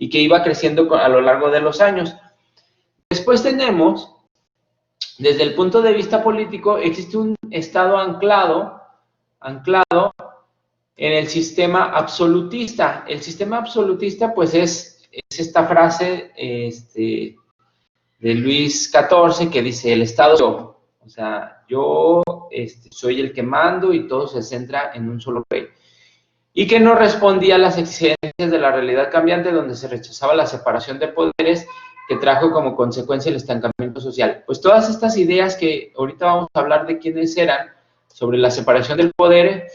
y que iba creciendo a lo largo de los años. Después tenemos, desde el punto de vista político, existe un Estado anclado en el sistema absolutista. El sistema absolutista, pues, es esta frase de Luis XIV que dice, el Estado yo. O sea, yo soy el que mando y todo se centra en un solo rey. Y que no respondía a las exigencias de la realidad cambiante, donde se rechazaba la separación de poderes que trajo como consecuencia el estancamiento social. Pues todas estas ideas que ahorita vamos a hablar de quiénes eran sobre la separación del poder,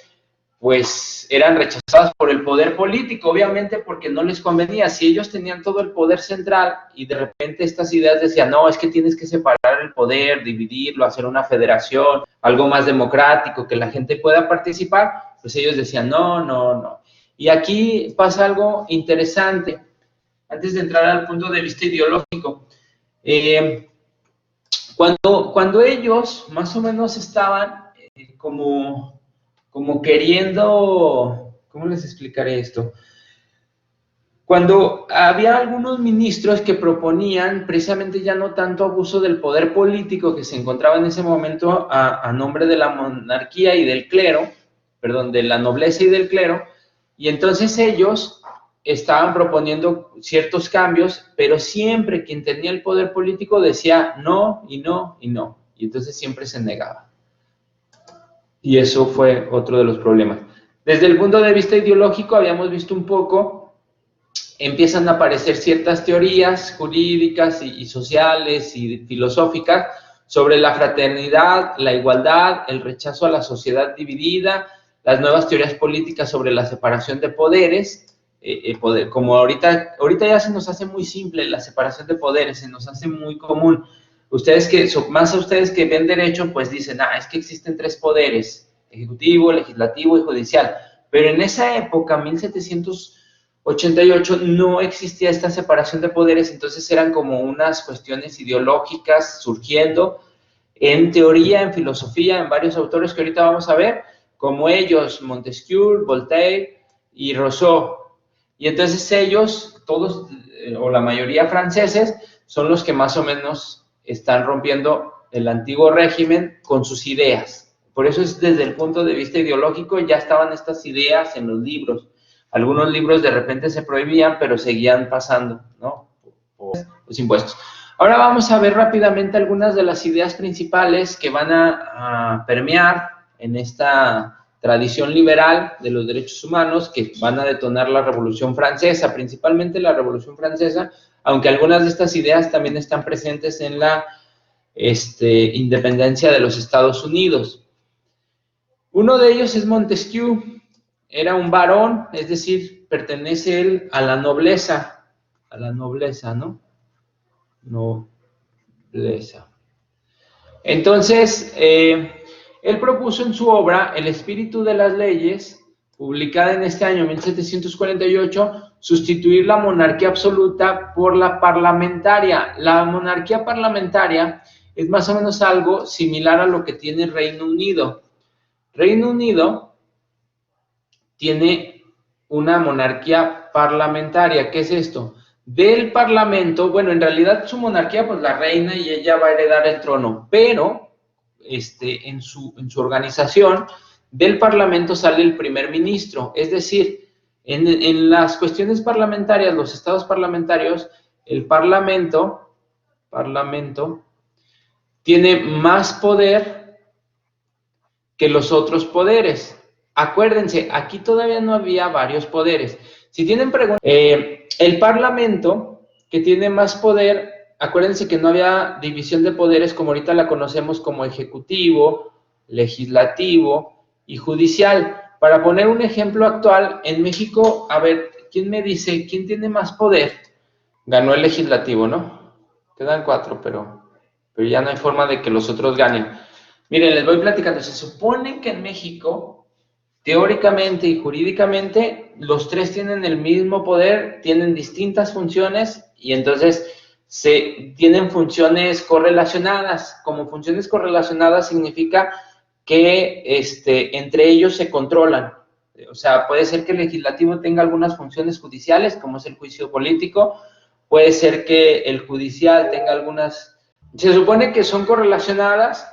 pues eran rechazadas por el poder político, obviamente porque no les convenía. Si ellos tenían todo el poder central y de repente estas ideas decían, no, es que tienes que separar el poder, dividirlo, hacer una federación, algo más democrático, que la gente pueda participar, pues ellos decían, no, no, no. Y aquí pasa algo interesante, antes de entrar al punto de vista ideológico. Cuando ellos más o menos estaban como queriendo, ¿cómo les explicaré esto? Cuando había algunos ministros que proponían precisamente ya no tanto abuso del poder político que se encontraba en ese momento a nombre de la monarquía y del clero, perdón, de la nobleza y del clero, y entonces ellos estaban proponiendo ciertos cambios, pero siempre quien tenía el poder político decía no, y no, y no, y entonces siempre se negaba. Y eso fue otro de los problemas. Desde el punto de vista ideológico, habíamos visto un poco, empiezan a aparecer ciertas teorías jurídicas y sociales y filosóficas sobre la fraternidad, la igualdad, el rechazo a la sociedad dividida, las nuevas teorías políticas sobre la separación de poderes, como ahorita ya se nos hace muy simple la separación de poderes, se nos hace muy común. Más a ustedes que ven derecho, pues dicen, es que existen tres poderes, ejecutivo, legislativo y judicial. Pero en esa época, 1788, no existía esta separación de poderes, entonces eran como unas cuestiones ideológicas surgiendo en teoría, en filosofía, en varios autores que ahorita vamos a ver, como ellos, Montesquieu, Voltaire y Rousseau. Y entonces ellos, todos, o la mayoría franceses, son los que más o menos están rompiendo el antiguo régimen con sus ideas. Por eso es desde el punto de vista ideológico, ya estaban estas ideas en los libros. Algunos libros de repente se prohibían, pero seguían pasando, ¿no? Por los impuestos. Ahora vamos a ver rápidamente algunas de las ideas principales que van a permear en esta tradición liberal de los derechos humanos, que van a detonar la Revolución Francesa, principalmente la Revolución Francesa, aunque algunas de estas ideas también están presentes en la independencia de los Estados Unidos. Uno de ellos es Montesquieu. Era un varón, es decir, pertenece él a la nobleza, ¿no? Nobleza. Entonces, él propuso en su obra El espíritu de las leyes, publicada en este año 1748, sustituir la monarquía absoluta por la parlamentaria. La monarquía parlamentaria es más o menos algo similar a lo que tiene Reino Unido. Reino Unido tiene una monarquía parlamentaria. ¿Qué es esto? Del parlamento, bueno, en realidad su monarquía, pues la reina y ella va a heredar el trono, pero en su organización del parlamento sale el primer ministro, es decir, en las cuestiones parlamentarias, los estados parlamentarios, el parlamento tiene más poder que los otros poderes. Acuérdense, aquí todavía no había varios poderes. Si tienen preguntas, el Parlamento, que tiene más poder, acuérdense que no había división de poderes como ahorita la conocemos como ejecutivo, legislativo y judicial. Para poner un ejemplo actual, en México, a ver, ¿quién me dice quién tiene más poder? Ganó el legislativo, ¿no? Quedan 4, pero ya no hay forma de que los otros ganen. Miren, les voy platicando. Se supone que en México, teóricamente y jurídicamente, los tres tienen el mismo poder, tienen distintas funciones y entonces tienen funciones correlacionadas. Como funciones correlacionadas significa que entre ellos se controlan. O sea, puede ser que el legislativo tenga algunas funciones judiciales, como es el juicio político, puede ser que el judicial tenga algunas... Se supone que son correlacionadas,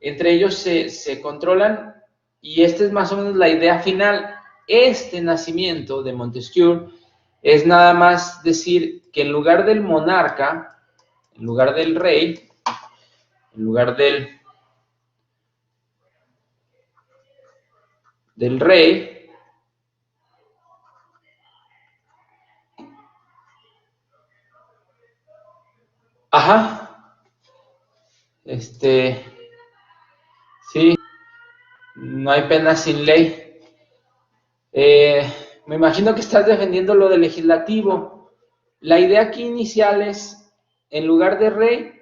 entre ellos se controlan, y esta es más o menos la idea final. Este nacimiento de Montesquieu es nada más decir que en lugar del monarca, en lugar del rey, en lugar del rey, ajá, sí, no hay pena sin ley. Me imagino que estás defendiendo lo del legislativo. La idea aquí inicial es, en lugar de rey,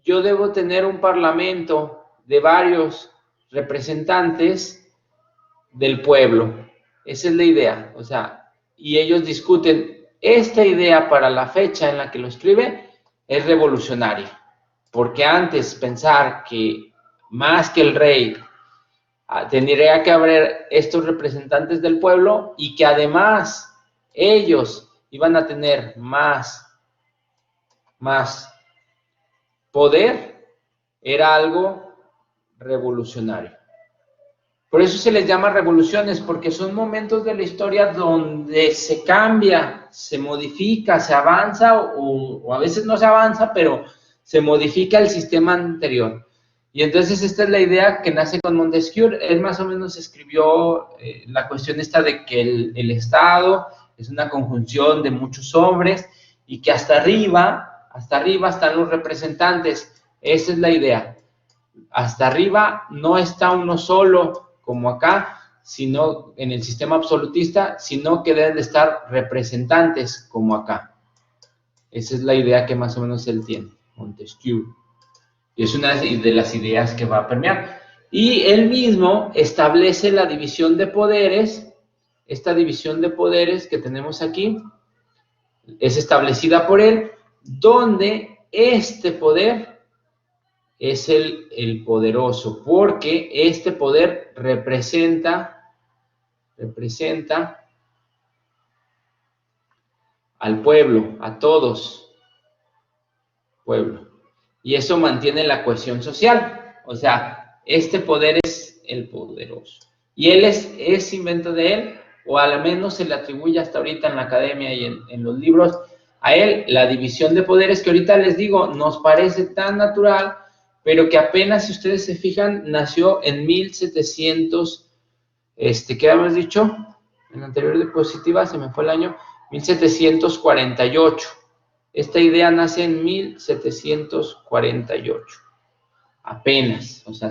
yo debo tener un parlamento de varios representantes del pueblo. Esa es la idea. O sea, y ellos discuten, esta idea para la fecha en la que lo escribe es revolucionaria. Porque antes pensar que más que el rey tendría que haber estos representantes del pueblo y que además ellos iban a tener más poder, era algo revolucionario. Por eso se les llama revoluciones, porque son momentos de la historia donde se cambia, se modifica, se avanza o a veces no se avanza, pero se modifica el sistema anterior. Y entonces esta es la idea que nace con Montesquieu. Él más o menos escribió la cuestión esta de que el Estado es una conjunción de muchos hombres y que hasta arriba están los representantes. Esa es la idea. Hasta arriba no está uno solo, como acá, sino en el sistema absolutista, sino que deben de estar representantes, como acá. Esa es la idea que más o menos él tiene, Montesquieu. Y es una de las ideas que va a permear. Y él mismo establece la división de poderes. Esta división de poderes que tenemos aquí es establecida por él, donde este poder es el poderoso, porque este poder representa al pueblo, a todos, pueblo. Y eso mantiene la cohesión social. O sea, este poder es el poderoso. Y él es invento de él, o al menos se le atribuye hasta ahorita en la academia y en los libros, a él la división de poderes que ahorita les digo, nos parece tan natural, pero que apenas, si ustedes se fijan, nació en 1700, ¿qué habíamos dicho? En la anterior diapositiva, se me fue el año, 1748. Esta idea nace en 1748, apenas, o sea,